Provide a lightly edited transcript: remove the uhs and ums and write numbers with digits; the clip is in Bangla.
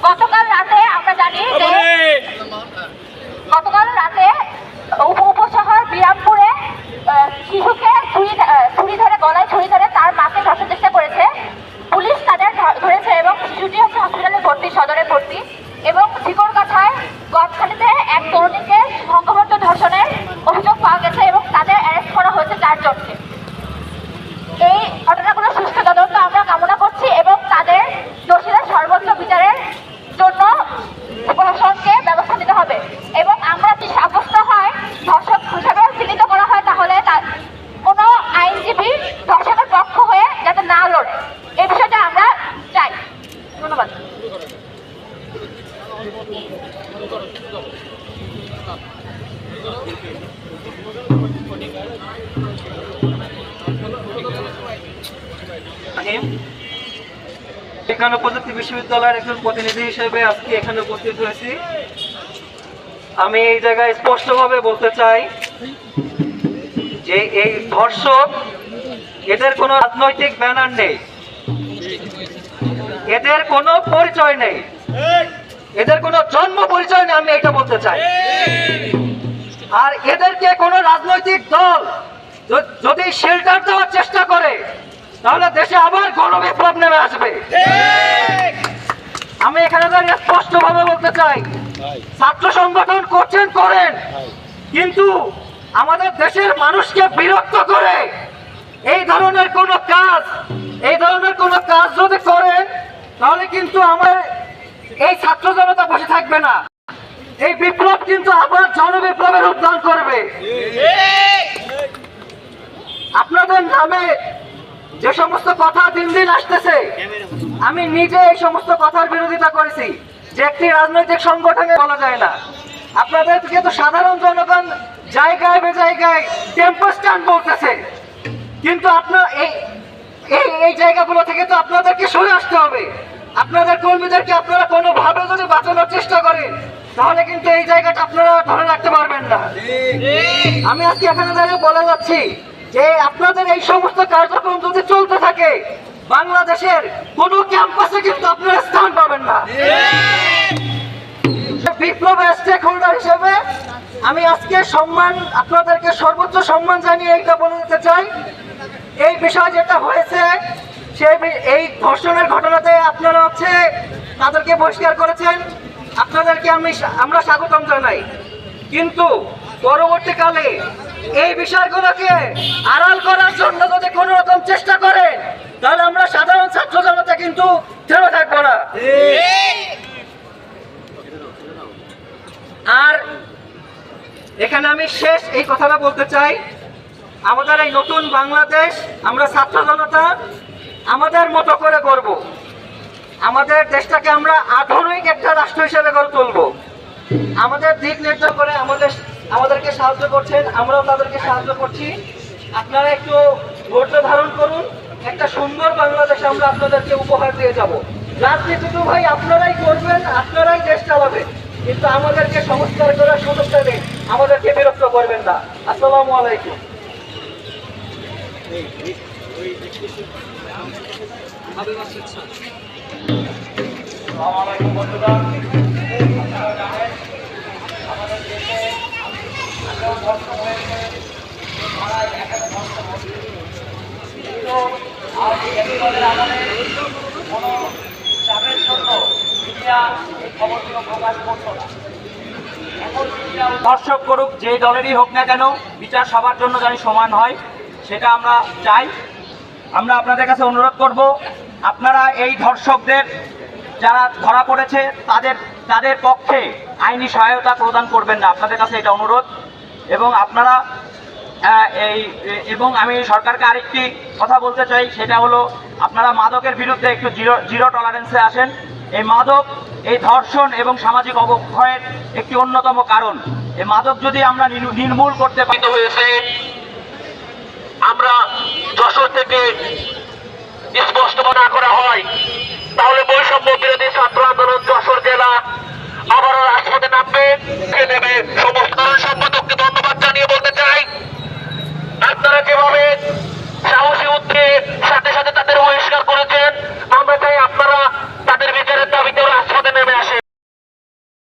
গতকাল রাতে আমরা জানি যে গতকাল রাতে উপশহর বিরামপুরে শিশুকে ছুরি ধরে গলায় ছুরি ধরে তার মাকে ধরার চেষ্টা করেছে। পুলিশ তাদের ধরেছে এবং শিশুটি হসপিটালে ভর্তি, সদরে ভর্তি। এবং ঝিকরগাছায় গদখালিতে এক তরুণীকে সংঘবদ্ধ ধর্ষণের অভিযোগ পাওয়া গেছে এবং তাদের অ্যারেস্ট করা হয়েছে 4 জনকে। এই ঘটনাগুলো সুষ্ঠু তদন্ত আমরা কামনা করছি এবং তাদের দোষীরা সর্বোচ্চ বিচারের জন্য প্রশাসনকে ব্যবস্থা নিতে হবে। এবং আমরা যদি সাব্যস্ত হয় ধর্ষক হিসাবে চিহ্নিত করা হয়, তাহলে কোনো আইনজীবী ধর্ষকের পক্ষ হয়ে যাতে না লড়ে, এই বিষয়টা আমরা চাই। ধন্যবাদ। এখানে প্রযুক্তি বিশ্ববিদ্যালয়ের একজন প্রতিনিধি হিসেবে আজকে এখানে উপস্থিত হয়েছি। আমি এই জায়গায় স্পষ্টভাবে বলতে চাই যে এই ধর্ষক এদের কোনো রাজনৈতিক ব্যানার নেই, এদের কোনো পরিচয় নেই, এদের কোনো জন্ম পরিচয় নেই, আমি এটা বলতে চাই। আর এদেরকে কোনো রাজনৈতিক দল যদি শেল্টার দেওয়ার চেষ্টা করে তাহলে দেশে আবার গণবিপ্লব নেমে আসবে। আমি এখানে দাঁড়িয়ে স্পষ্টভাবে বলতে চাই, ছাত্র সংগঠন করছেন করেন, কিন্তু আমাদের দেশের মানুষকে বিরক্ত করে এই ধরনের কোনো কাজ যদি করেন তাহলে কিন্তু আমার এই ছাত্র জনতা বসে থাকবে না। এই বিপ্লব কিন্তু আবার জনবিপ্লবের উদ্যান করবে। আপনাদের নামে যে সমস্ত কথা দিন দিন আসতেছে, আমি নিজে এই সমস্ত কথার বিরোধিতা করেছি যে একটি রাজনৈতিক সংগঠনে বলা যায় না। আপনাদেরকে তো সাধারণ জনগণ জায়গায় বেজায়গায় টেম্পো স্ট্যান্ড বলতেছে, কিন্তু আপনার এই জায়গাগুলো থেকে তো আপনাদেরকে সরে আসতে হবে। আপনাদের কর্মীদেরকে আপনারা কোনোভাবে যদি বাঁচানোর চেষ্টা করেন তাহলে কিন্তু এই জায়গাটা আপনারা ধরে রাখতে পারবেন না। আমি আজকে এখানে দাঁড়িয়ে বলে যাচ্ছি যে আপনাদের এই সমস্ত কার্যক্রম যদি চলতে থাকে বাংলাদেশের কোনো ক্যাম্পাসে কিন্তু আপনারা স্থান পাবেন না। বিপ্লবের স্টেক হোল্ডার হিসেবে আমি আজকে আপনাদেরকে সর্বোচ্চ সম্মান জানিয়ে এইটা বলে দিতে চাই, এই বিষয় যেটা হয়েছে এই ধর্ষণের ঘটনাতে আপনারা তাদেরকে বহিষ্কার করেছেন, আপনাদেরকে আমরা স্বাগতম জানাই। কিন্তু পরবর্তীকালে এই বিষয়গুলোকে আড়াল করার জন্য যদি কোনো রকম চেষ্টা করেন তাহলে আমরা সাধারণ ছাত্র জনতা কিন্তু থেমে থাকবো না। আর এখানে আমি শেষ এই কথাটা বলতে চাই, আমাদের এই নতুন বাংলাদেশ আমরা ছাত্র জনতা আমাদের মতো করে করব। আমাদের দেশটাকে আমরা আধুনিক একটা রাষ্ট্র হিসেবে গড়ে তুলব। আমাদের দিক নির্দেশ করে আমাদেরকে সাহায্য করছেন, আমরাও তাদেরকে সাহায্য করছি। আপনারা একটু ধৈর্য ধারণ করুন, একটা সুন্দর বাংলাদেশ আমরা আপনাদেরকে উপহার দিয়ে যাব। রাজনীতি তো ভাই আপনারাই করবেন, আপনারাই দেশ চালাবেন, কিন্তু আমাদেরকে সংস্কার করার সুযোগ দেবেন, আমাদেরকে বিরক্ত করবেন না। আসসালামু আলাইকুম। আমাদের দেশে ধর্ষণ হয়েছে, কোনো চাপের জন্য মিডিয়া এই খবরগুলো প্রকাশ করতো না। এখন ধর্ষক করুক যে দলেরই হোক না কেন, বিচার সবার জন্য জানি সমান হয়, সেটা আমরা চাই। আমরা আপনাদের কাছে অনুরোধ করব, আপনারা এই ধর্ষকদের যারা ধরা পড়েছে তাদের পক্ষে আইনি সহায়তা প্রদান করবেন না, আপনাদের কাছে এটা অনুরোধ। এবং আপনারা এবং আমি সরকারকে আরেকটি কথা বলতে চাই, সেটা হলো আপনারা মাদকের বিরুদ্ধে একটু জিরো টলারেন্সে আসেন। এই মাদক, এই ধর্ষণ এবং সামাজিক অবক্ষয়ের একটি অন্যতম কারণ। এই মাদক যদি আমরা নির্মূল করতে পারি হয়েছে, আমরা যশোর থেকে স্পষ্ট না করা হয় তাহলে বৈষম্য বিরোধী ছাত্র আন্দোলন যশোর জেলা আবারও রাজপথে নামবে।